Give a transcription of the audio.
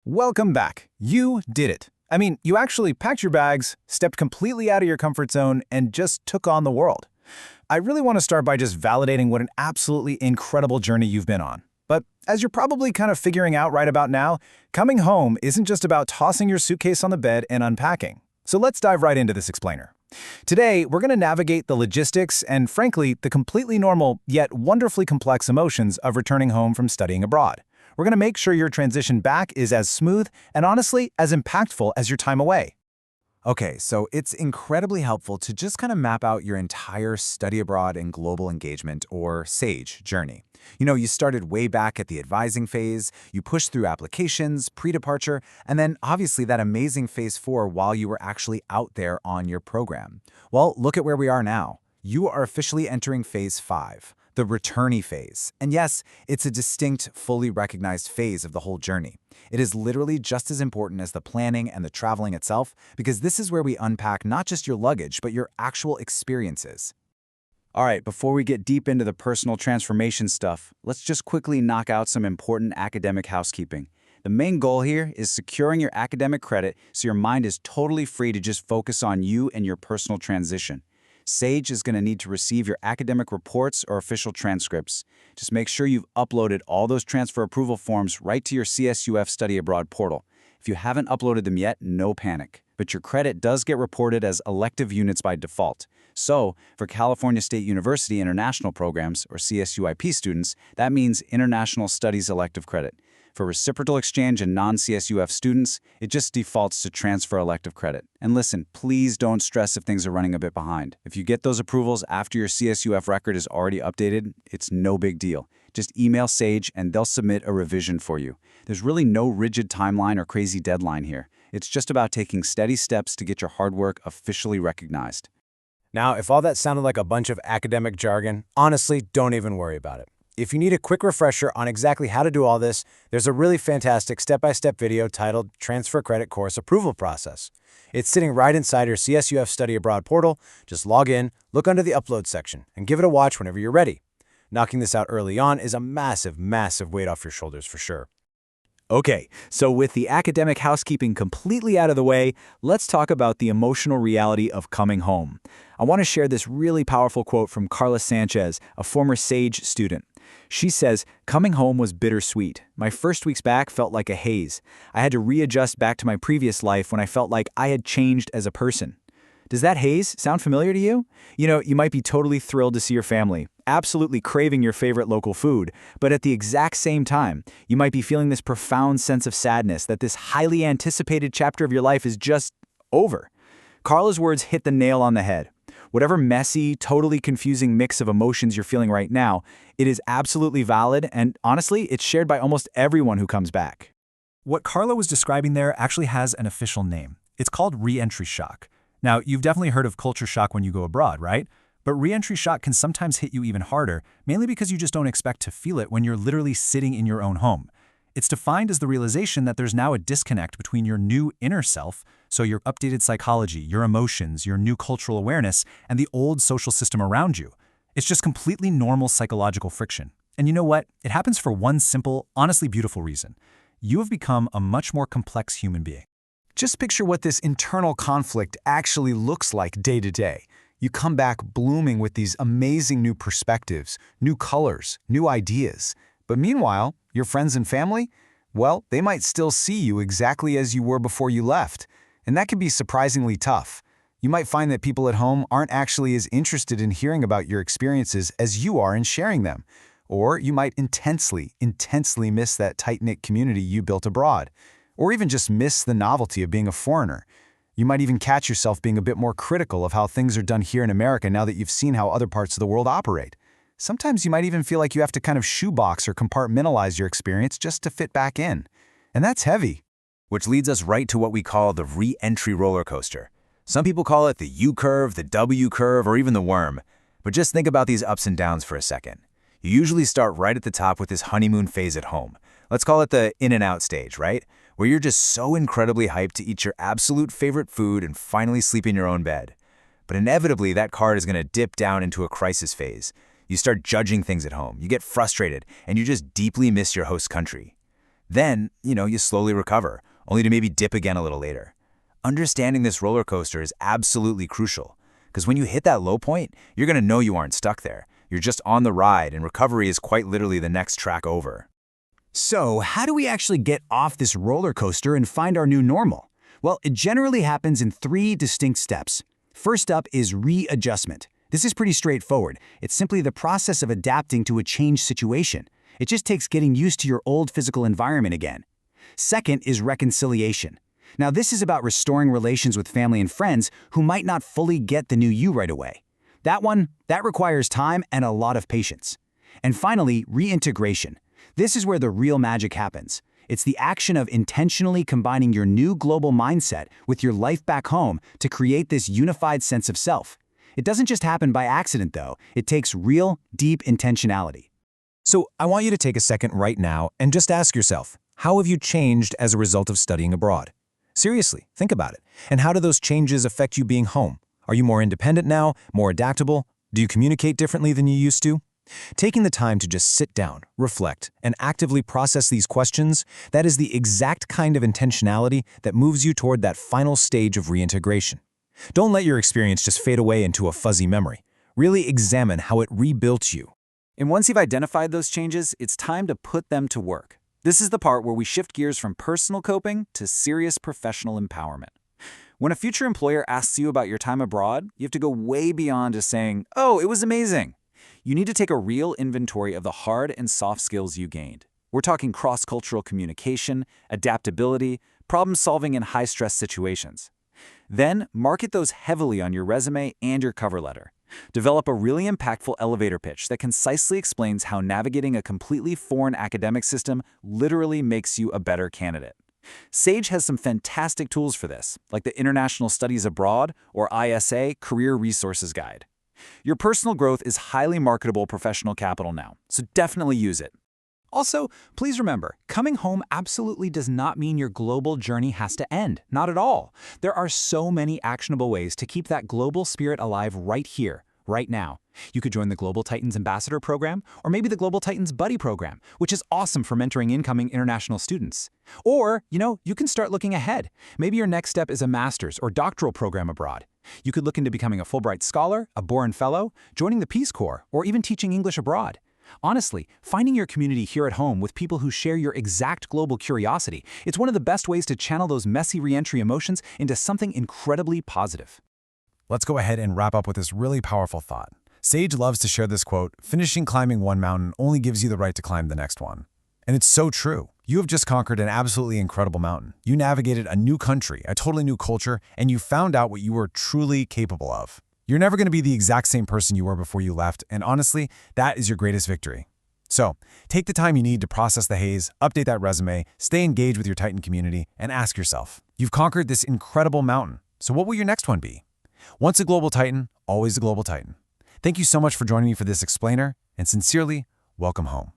Welcome back. You did it. I mean, you actually packed your bags, stepped completely out of your comfort zone, and just took on the world. I really want to start by just validating what an absolutely incredible journey you've been on. But as you're probably kind of figuring out right about now, coming home isn't just about tossing your suitcase on the bed and unpacking. So let's dive right into this explainer. Today, we're going to navigate the logistics and, frankly, the completely normal yet wonderfully complex emotions of returning home from studying abroad. We're going to make sure your transition back is as smooth and, honestly, as impactful as your time away. Okay, so it's incredibly helpful to just kind of map out your entire study abroad and global engagement, or SAGE, journey. You started way back at the advising phase, you pushed through applications, pre-departure, and then obviously that amazing phase 4 while you were actually out there on your program. Well, look at where we are now. You are officially entering phase 5. The returnee phase. And yes, it's a distinct, fully recognized phase of the whole journey. It is literally just as important as the planning and the traveling itself, because this is where we unpack not just your luggage, but your actual experiences. All right, before we get deep into the personal transformation stuff, let's just quickly knock out some important academic housekeeping. The main goal here is securing your academic credit so your mind is totally free to just focus on you and your personal transition. SAGE is going to need to receive your academic reports or official transcripts. Just make sure you've uploaded all those transfer approval forms right to your CSUF Study Abroad portal. If you haven't uploaded them yet, no panic. But your credit does get reported as elective units by default. So, for California State University International Programs, or CSUIP students, that means International Studies Elective Credit. For reciprocal exchange and non-CSUF students, it just defaults to transfer elective credit. And listen, please don't stress if things are running a bit behind. If you get those approvals after your CSUF record is already updated, it's no big deal. Just email SAGE and they'll submit a revision for you. There's really no rigid timeline or crazy deadline here. It's just about taking steady steps to get your hard work officially recognized. Now, if all that sounded like a bunch of academic jargon, honestly, don't even worry about it. If you need a quick refresher on exactly how to do all this, there's a really fantastic step-by-step video titled Transfer Credit Course Approval Process. It's sitting right inside your CSUF Study Abroad portal. Just log in, look under the Upload section, and give it a watch whenever you're ready. Knocking this out early on is a massive, massive weight off your shoulders for sure. Okay, so with the academic housekeeping completely out of the way, let's talk about the emotional reality of coming home. I want to share this really powerful quote from Carla Sanchez, a former SAGE student. She says, "Coming home was bittersweet. My first weeks back felt like a haze. I had to readjust back to my previous life when I felt like I had changed as a person." Does that haze sound familiar to you? You might be totally thrilled to see your family, absolutely craving your favorite local food, but at the exact same time, you might be feeling this profound sense of sadness that this highly anticipated chapter of your life is just over. Carla's words hit the nail on the head. Whatever messy, totally confusing mix of emotions you're feeling right now, it is absolutely valid, and honestly, it's shared by almost everyone who comes back. What Carla was describing there actually has an official name. It's called re-entry shock. Now, you've definitely heard of culture shock when you go abroad, right? But re-entry shock can sometimes hit you even harder, mainly because you just don't expect to feel it when you're literally sitting in your own home. It's defined as the realization that there's now a disconnect between your new inner self, so your updated psychology, your emotions, your new cultural awareness, and the old social system around you. It's just completely normal psychological friction. And you know what? It happens for one simple, honestly beautiful reason. You have become a much more complex human being. Just picture what this internal conflict actually looks like day to day. You come back blooming with these amazing new perspectives, new colors, new ideas. But meanwhile, your friends and family, well, they might still see you exactly as you were before you left. And that can be surprisingly tough. You might find that people at home aren't actually as interested in hearing about your experiences as you are in sharing them. Or you might intensely miss that tight-knit community you built abroad. Or even just miss the novelty of being a foreigner. You might even catch yourself being a bit more critical of how things are done here in America now that you've seen how other parts of the world operate. Sometimes you might even feel like you have to kind of shoebox or compartmentalize your experience just to fit back in. And that's heavy. Which leads us right to what we call the re-entry roller coaster. Some people call it the U-curve, the W-curve, or even the worm. But just think about these ups and downs for a second. You usually start right at the top with this honeymoon phase at home. Let's call it the in and out stage, right? Where you're just so incredibly hyped to eat your absolute favorite food and finally sleep in your own bed. But inevitably, that card is going to dip down into a crisis phase. You start judging things at home, you get frustrated, and you just deeply miss your host country. Then, you slowly recover, only to maybe dip again a little later. Understanding this roller coaster is absolutely crucial, because when you hit that low point, you're going to know you aren't stuck there. You're just on the ride, and recovery is quite literally the next track over. So, how do we actually get off this roller coaster and find our new normal? Well, it generally happens in 3 distinct steps. First up is readjustment. This is pretty straightforward. It's simply the process of adapting to a changed situation. It just takes getting used to your old physical environment again. Second is reconciliation. Now, this is about restoring relations with family and friends who might not fully get the new you right away. That requires time and a lot of patience. And finally, reintegration. This is where the real magic happens. It's the action of intentionally combining your new global mindset with your life back home to create this unified sense of self. It doesn't just happen by accident, though. It takes real, deep intentionality. So I want you to take a second right now and just ask yourself, how have you changed as a result of studying abroad? Seriously, think about it. And how do those changes affect you being home? Are you more independent now, more adaptable? Do you communicate differently than you used to? Taking the time to just sit down, reflect, and actively process these questions, that is the exact kind of intentionality that moves you toward that final stage of reintegration. Don't let your experience just fade away into a fuzzy memory. Really examine how it rebuilt you. And once you've identified those changes, it's time to put them to work. This is the part where we shift gears from personal coping to serious professional empowerment. When a future employer asks you about your time abroad, you have to go way beyond just saying, "Oh, it was amazing." You need to take a real inventory of the hard and soft skills you gained. We're talking cross-cultural communication, adaptability, problem-solving in high-stress situations. Then, market those heavily on your resume and your cover letter. Develop a really impactful elevator pitch that concisely explains how navigating a completely foreign academic system literally makes you a better candidate. Sage has some fantastic tools for this, like the International Studies Abroad or ISA Career Resources Guide. Your personal growth is highly marketable professional capital now, so definitely use it. Also, please remember, coming home absolutely does not mean your global journey has to end. Not at all. There are so many actionable ways to keep that global spirit alive right here, right now. You could join the Global Titans Ambassador Program, or maybe the Global Titans Buddy Program, which is awesome for mentoring incoming international students. Or, you can start looking ahead. Maybe your next step is a master's or doctoral program abroad. You could look into becoming a Fulbright Scholar, a Boren Fellow, joining the Peace Corps, or even teaching English abroad. Honestly, finding your community here at home with people who share your exact global curiosity, it's one of the best ways to channel those messy re-entry emotions into something incredibly positive. Let's go ahead and wrap up with this really powerful thought. Sage loves to share this quote, "Finishing climbing one mountain only gives you the right to climb the next one." And it's so true. You have just conquered an absolutely incredible mountain. You navigated a new country, a totally new culture, and you found out what you were truly capable of. You're never going to be the exact same person you were before you left, and honestly, that is your greatest victory. So, take the time you need to process the haze, update that resume, stay engaged with your Titan community, and ask yourself, you've conquered this incredible mountain, so what will your next one be? Once a global Titan, always a global Titan. Thank you so much for joining me for this explainer, and sincerely, welcome home.